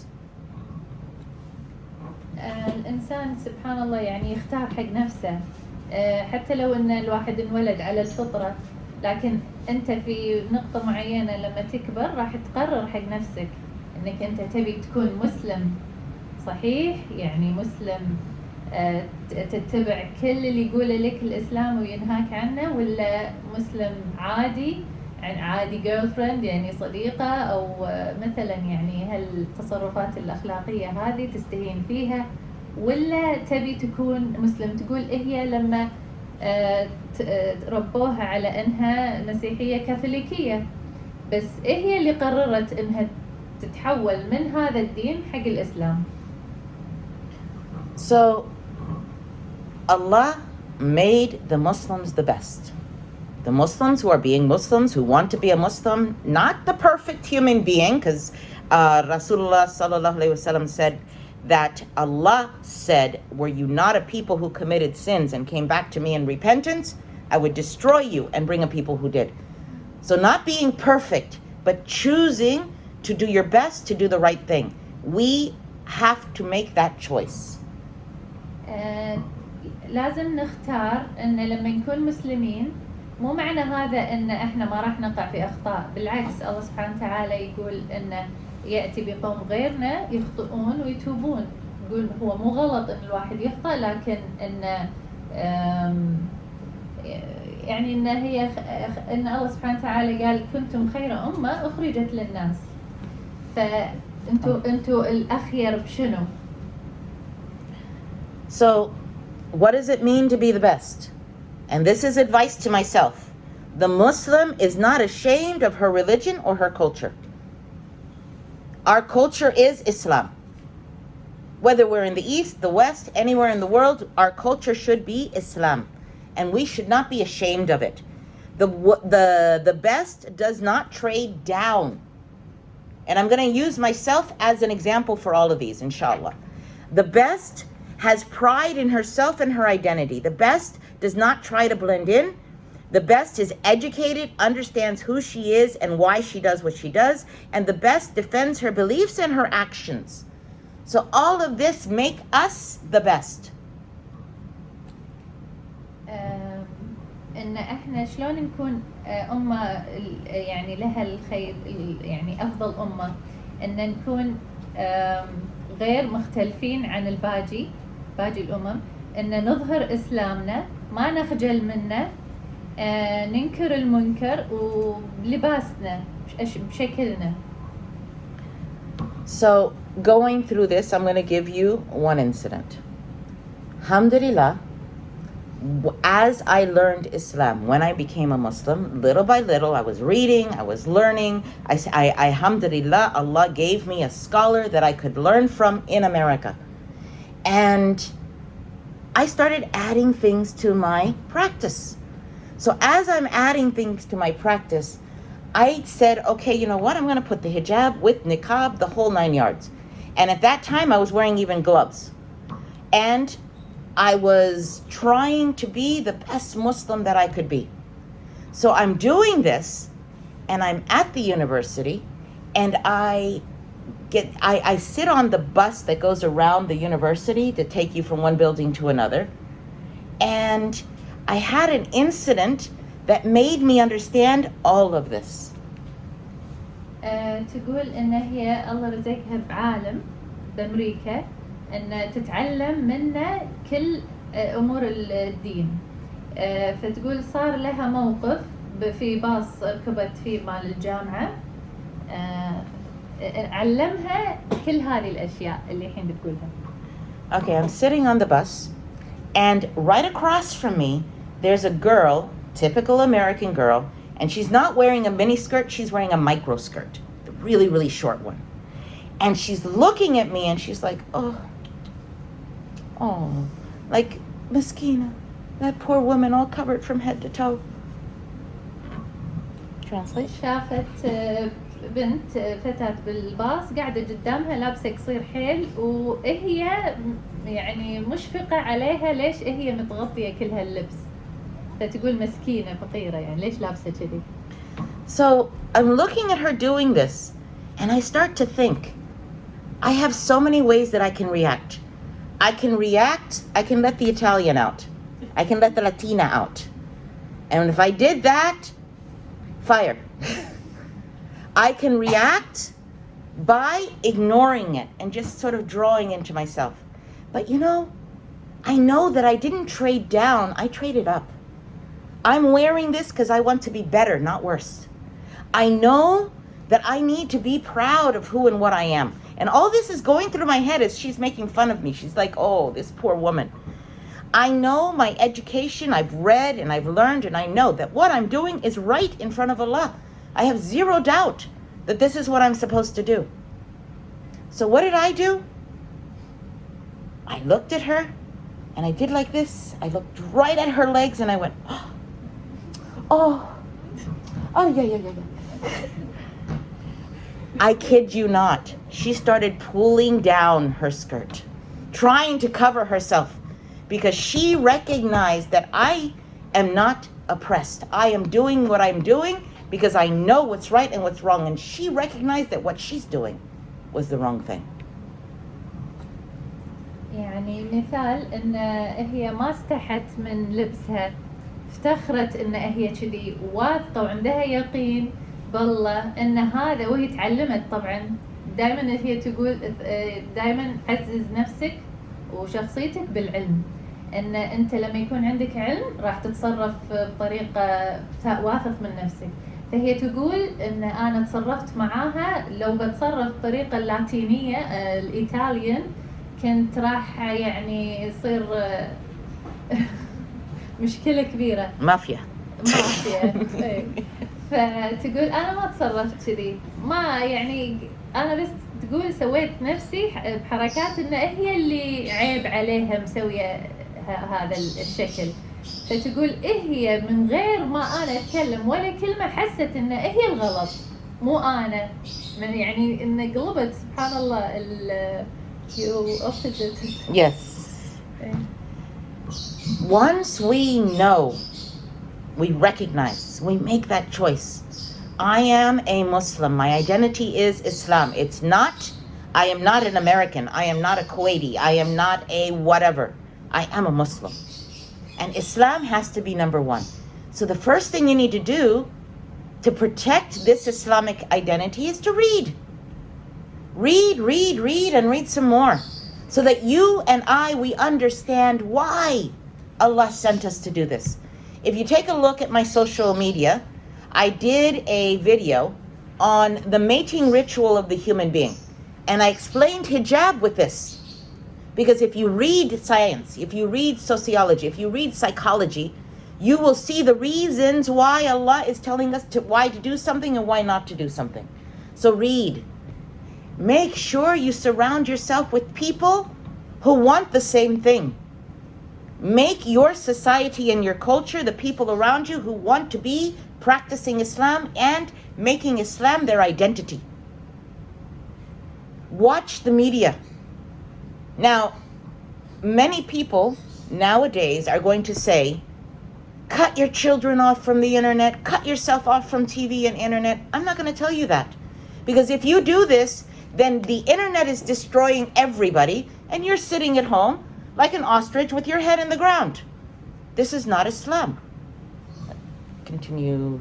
الإنسان سبحان الله يعني يختار حق نفسه. حتى لو إن الواحد انولد على الفطرة، لكن أنت في نقطة معينة لما تكبر راح تقرر حق نفسك إنك أنت تبي تكون مسلم صحيح، يعني مسلم تتبع كل اللي يقوله لك الإسلام وينهاك عنه، ولا مسلم عادي، يعني عادي girlfriend يعني صديقة، أو مثلا يعني هالتصرفات الأخلاقية هذه تستهين فيها، ولا تبي تكون مسلم. تقول هي لما ربوها على أنها مسيحية كاثوليكية، بس هي اللي قررت أنها تتحول من هذا الدين حق الإسلام. So Allah made the Muslims the best. The Muslims who are being Muslims, who want to be a Muslim, not the perfect human being, because Rasulullah sallallahu alaihi wasallam said that Allah said, were you not a people who committed sins and came back to me in repentance, I would destroy you and bring a people who did. So not being perfect, but choosing to do your best to do the right thing. We have to make that choice. لازم نختار ان لما نكون مسلمين، مو معنى هذا ان احنا ما راح نقع في اخطاء، بالعكس الله سبحانه وتعالى يقول انه ياتي بقوم غيرنا يخطئون ويتوبون. يقول هو مو غلط ان الواحد يخطئ، لكن ان يعني ان هي ان الله سبحانه وتعالى قال كنتم خير امه اخرجت للناس، فانتوا الاخير بشنو؟ So what does it mean to be the best? And this is advice to myself. The Muslim is not ashamed of her religion or her culture. Our culture is Islam. Whether we're in the East, the West, anywhere in the world, our culture should be Islam. And we should not be ashamed of it. The best does not trade down. And I'm going to use myself as an example for all of these, inshallah. The best has pride in herself and her identity. The best does not try to blend in. The best is educated, understands who she is and why she does what she does. And the best defends her beliefs and her actions. So all of this make us the best. ان احنا شلون نكون امه يعني لها الخير، يعني افضل امه، ان نكون غير مختلفين عن باقي الامم، ان نظهر اسلامنا، ما نخجل منه، ننكر المنكر وبلباسنا بشكلنا. So going through this, I'm going to give you one incident. Alhamdulillah, as I learned Islam, when I became a Muslim, little by little, I was reading, I was learning. Alhamdulillah, Allah gave me a scholar that I could learn from in America. And I started adding things to my practice. So as I'm adding things to my practice, I said, okay, you know what? I'm going to put the hijab with niqab, the whole 9 yards. And at that time, I was wearing even gloves. And I was trying to be the best Muslim that I could be. So I'm doing this, and I'm at the university, and I sit on the bus that goes around the university to take you from one building to another. And I had an incident that made me understand all of this. تقول ان هي الله رزقها بعالم بامريكا ان تتعلم منه كل امور الدين، فتقول صار لها موقف في باص ركبت فيه مال الجامعه، علمها كل هذه الاشياء اللي الحين بتقولها. Okay, I'm sitting on the bus, and right across from me there's a girl, typical American girl, and she's not wearing a mini skirt, she's wearing a micro skirt, the really, really short one. And she's looking at me and she's like, oh, like, Maskina, that poor woman all covered from head to toe. Translate. شافت بنت فتاة بالباص قاعدة قدامها لابسة قصير حيل، وهي يعني مشفقة عليها ليش هي متغطية كل هاللبس، فتقول مسكينة فقيرة يعني ليش لابسة كذي. So I'm looking at her doing this, and I start to think, I have so many ways that I can react. I can let the Italian out. I can let the Latina out. And if I did that, fire. I can react by ignoring it and just sort of drawing into myself. But you know, I know that I didn't trade down, I traded up. I'm wearing this because I want to be better, not worse. I know that I need to be proud of who and what I am. And all this is going through my head as she's making fun of me. She's like, oh, this poor woman. I know my education, I've read and I've learned, and I know that what I'm doing is right in front of Allah. I have zero doubt that this is what I'm supposed to do. So what did I do? I looked at her and I did like this. I looked right at her legs and I went, oh, yeah. I kid you not. She started pulling down her skirt, trying to cover herself, because she recognized that I am not oppressed. I am doing what I'm doing because I know what's right and what's wrong. And she recognized that what she's doing was the wrong thing. يعني مثال ان هي ما استحت من لبسها، افتخرت ان هي كذي واثقة وعندها يقين بالله ان هذا، وهي تعلمت طبعا. دائما هي تقول دائما عزز نفسك وشخصيتك بالعلم، ان انت لما يكون عندك علم راح تتصرف بطريقة واثق من نفسك. فهي تقول ان انا تصرفت معاها لو بتصرف بطريقة اللاتينية الايطاليان كنت راح يعني يصير مشكلة كبيرة، مافيا. إيه. فتقول انا ما تصرفت كذي، ما يعني انا بس تقول سويت نفسي بحركات ان هي اللي عيب عليها مسوية هذا الشكل. فتقول هي من غير ما انا اتكلم ولا كلمة حست ان هي الغلط مو انا، من يعني ان قلبت سبحان الله Yes. Once we know, we recognize, we make that choice. I am a Muslim. My identity is Islam. It's not, I am not an American. I am not a Kuwaiti. I am not a whatever. I am a Muslim. And Islam has to be number one. So the first thing you need to do to protect this Islamic identity is to read. Read, and read some more. So that you and I, we understand why Allah sent us to do this. If you take a look at my social media, I did a video on the mating ritual of the human being. And I explained hijab with this. Because if you read science, if you read sociology, if you read psychology, you will see the reasons why Allah is telling us why to do something and why not to do something. So read. Make sure you surround yourself with people who want the same thing. Make your society and your culture, the people around you who want to be practicing Islam and making Islam their identity. Watch the media. Now, many people nowadays are going to say, cut your children off from the internet, cut yourself off from TV and internet. I'm not going to tell you that. Because if you do this, then the internet is destroying everybody, and you're sitting at home like an ostrich with your head in the ground. This is not Islam. Continue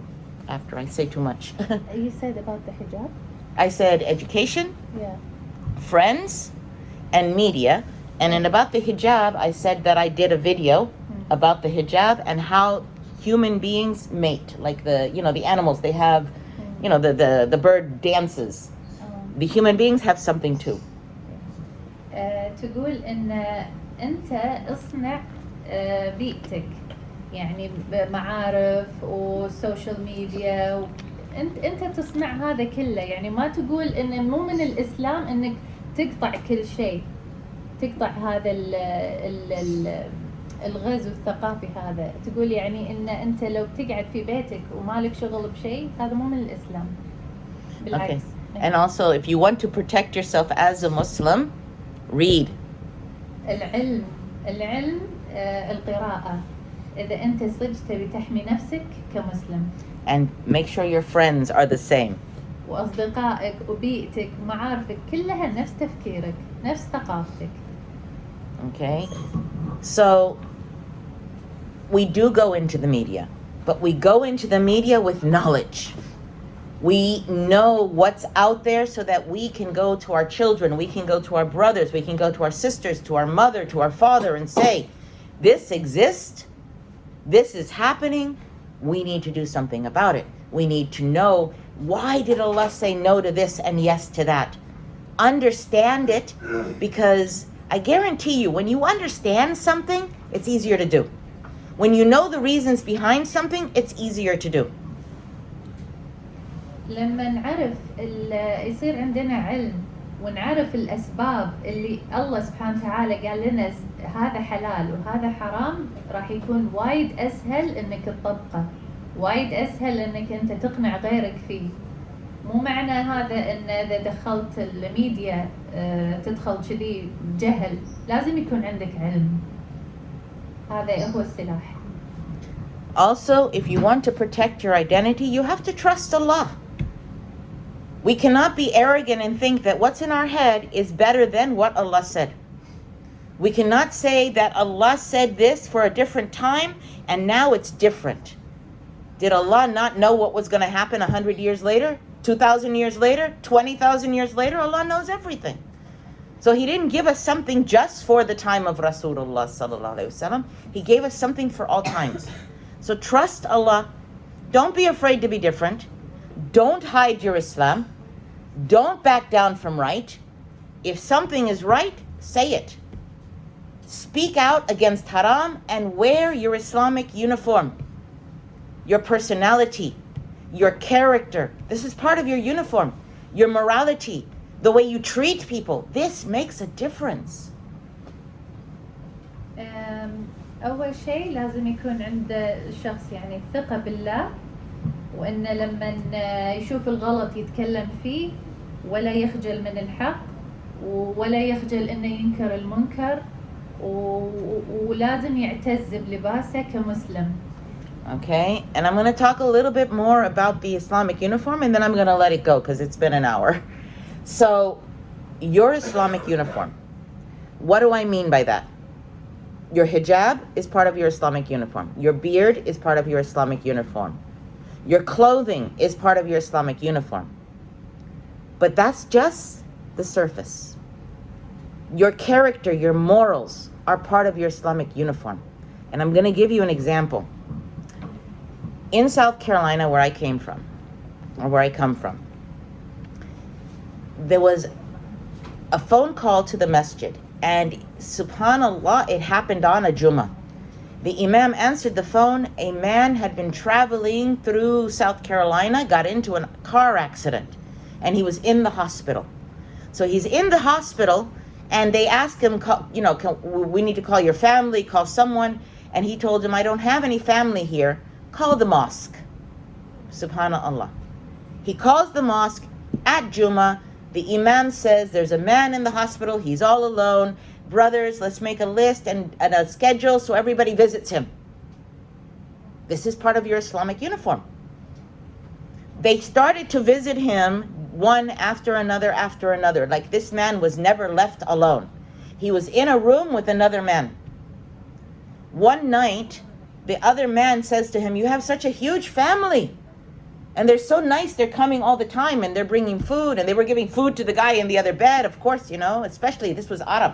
after I say too much. You said about the hijab? I said education, Yeah. friends, and media. And then about the hijab, I said that I did a video about the hijab and how human beings mate. Like the animals, they have, the bird dances. The human beings have something too. تقول ان انت اصنع بيئتك، يعني معارف وسوشيال ميديا، انت تصنع هذا كله. يعني ما تقول ان مو من الاسلام انك تقطع كل شيء، تقطع هذا الغزو الثقافي هذا. تقول يعني ان انت لو تقعد في بيتك ومالك شغل بشيء، هذا مو من الاسلام. بالعكس. And also, if you want to protect yourself as a Muslim, read. العلم القراءة إذا أنت صدق تبي تحمي نفسك كمسلم. And make sure your friends are the same. وأصدقائك وبيئتك ومعارفك كلها نفس تفكيرك نفس ثقافتك. Okay? So, we do go into the media, but we go into the media with knowledge. We know what's out there so that we can go to our children, we can go to our brothers, we can go to our sisters, to our mother, to our father and say, this exists, this is happening, we need to do something about it. We need to know, why did Allah say no to this and yes to that? Understand it, because I guarantee you, when you understand something, it's easier to do. When you know the reasons behind something, it's easier to do. لما نعرف يصير عندنا علم ونعرف الأسباب اللي الله سبحانه وتعالى قال لنا هذا حلال وهذا حرام، راح يكون وايد أسهل إنك تطبقه، وايد أسهل إنك أنت تقنع غيرك فيه. مو معنى هذا إن إذا دخلت الميديا تدخل كذي بجهل، لازم يكون عندك علم. هذا هو السلاح. Also, if you want to protect your identity, you have to trust Allah. We cannot be arrogant and think that what's in our head is better than what Allah said. We cannot say that Allah said this for a different time and now it's different. Did Allah not know what was going to happen 100 years later, 2,000 years later, 20,000 years later? Allah knows everything. So He didn't give us something just for the time of Rasulullah sallallahu alaihi wasallam. He gave us something for all times. So trust Allah. Don't be afraid to be different. Don't hide your Islam. Don't back down from right. If something is right, say it. Speak out against haram and wear your Islamic uniform. Your personality, your character. This is part of your uniform. Your morality, the way you treat people. This makes a difference. أول شيء لازم يكون عند الشخص يعني ثقة بالله، وإنه لما يشوف الغلط يتكلم فيه ولا يخجل من الحق ولا يخجل إنه ينكر المنكر، ولازم يعتز بلباسه كمسلم. Okay, and I'm going to talk a little bit more about the Islamic uniform and then I'm going to let it go because it's been an hour. So, your Islamic uniform. What do I mean by that? Your hijab is part of your Islamic uniform. Your beard is part of your Islamic uniform. Your clothing is part of your Islamic uniform. But that's just the surface. Your character, your morals are part of your Islamic uniform. And I'm going to give you an example. In South Carolina, where I came from, or where I come from, there was a phone call to the masjid. And subhanallah, it happened on a Jummah. The imam answered the phone. A man had been traveling through South Carolina, got into a car accident, and he was in the hospital. So he's in the hospital, and they asked him, we need to call your family, call someone. And he told them, I don't have any family here. Call the mosque. Subhanallah. He calls the mosque at Jummah. The imam says, there's a man in the hospital, he's all alone. Brothers, let's make a list and a schedule so everybody visits him. This is part of your Islamic uniform. They started to visit him one after another. Like this man was never left alone. He was in a room with another man. One night, the other man says to him, you have such a huge family. And they're so nice, they're coming all the time and they're bringing food, and they were giving food to the guy in the other bed, of course, especially this was Arab.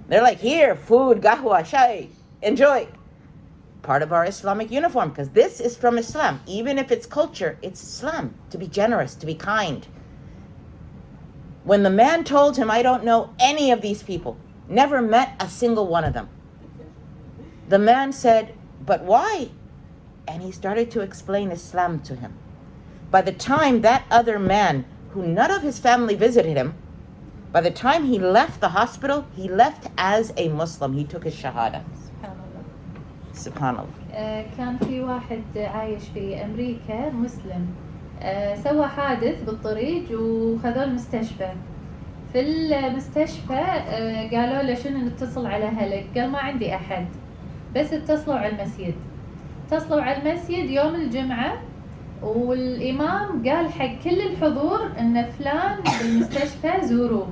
They're like, here, food, gahwa, shai, enjoy. Part of our Islamic uniform, because this is from Islam. Even if it's culture, it's Islam, to be generous, to be kind. When the man told him, I don't know any of these people, never met a single one of them. The man said, but why? And he started to explain Islam to him. By the time that other man, who none of his family visited him, by the time he left the hospital, he left as a Muslim. He took his shahada. Subhanallah. كان في واحد عايش في أمريكا مسلم، سوى حادث بالطريق وخذوه المستشفى. في المستشفى قالوا له شنو نتصل على أهلك؟ قال ما عندي أحد، بس اتصلوا على المسجد. اتصلوا على المسجد يوم الجمعة، والإمام قال حق كل الحضور إن فلان بالمستشفى زوروه.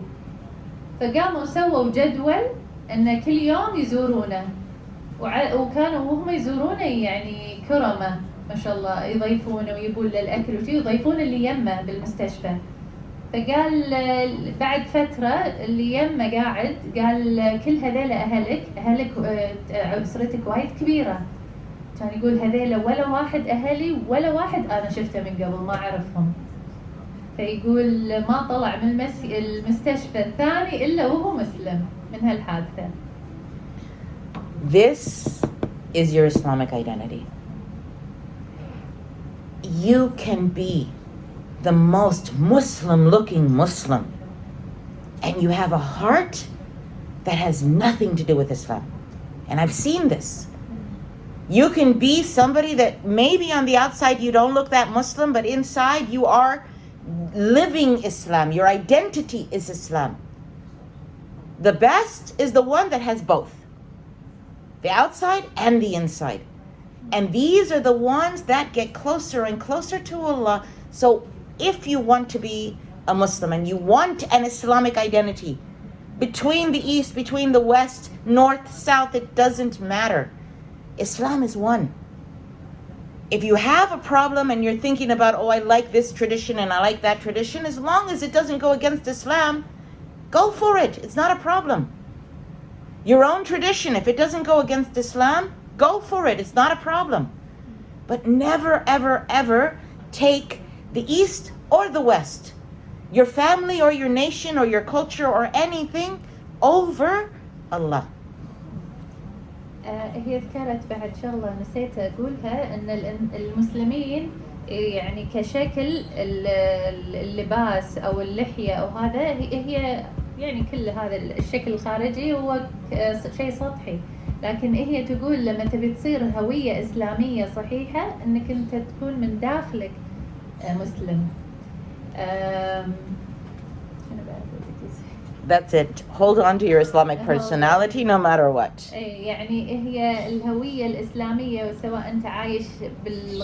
فقاموا سووا جدول إن كل يوم يزورونه، وكانوا وهم يزورونه يعني كرمة ما شاء الله، يضيفونه ويبون له الأكل وشي، يضيفون اللي يمه بالمستشفى. فقال بعد فترة اللي يمه قاعد قال كل هذيل أهلك أسرتك وايد كبيرة. كان يقول هذيل ولا واحد أهلي ولا واحد أنا شفته من قبل ما أعرفهم. فيقول ما طلع من المستشفى الثاني إلا وهو مسلم من هالحادثة. This is your Islamic identity. You can be the most Muslim-looking Muslim, and you have a heart that has nothing to do with Islam. And I've seen this. You can be somebody that maybe on the outside you don't look that Muslim, but inside you are living Islam. Your identity is Islam. The best is the one that has both, the outside and the inside. And these are the ones that get closer and closer to Allah. So if you want to be a Muslim and you want an Islamic identity, between the East, between the West, North, South, it doesn't matter. Islam is one. If you have a problem and you're thinking about, oh, I like this tradition and I like that tradition, as long as it doesn't go against Islam, go for it. It's not a problem. Your own tradition, if it doesn't go against Islam, go for it. It's not a problem. But never, ever, ever take the East or the West, your family or your nation or your culture or anything over Allah. هي ذكرت بعد شغلة نسيت أقولها، أن المسلمين يعني كشكل اللباس أو اللحية أو هذا هي يعني كل هذا الشكل الخارجي هو شيء سطحي، لكن هي تقول لما تبي تصير هوية إسلامية صحيحة أنك أنت تكون من داخلك مسلم. That's it. Hold on to your Islamic personality no matter what. يعني هي الهوية الإسلامية، سواء أنت عايش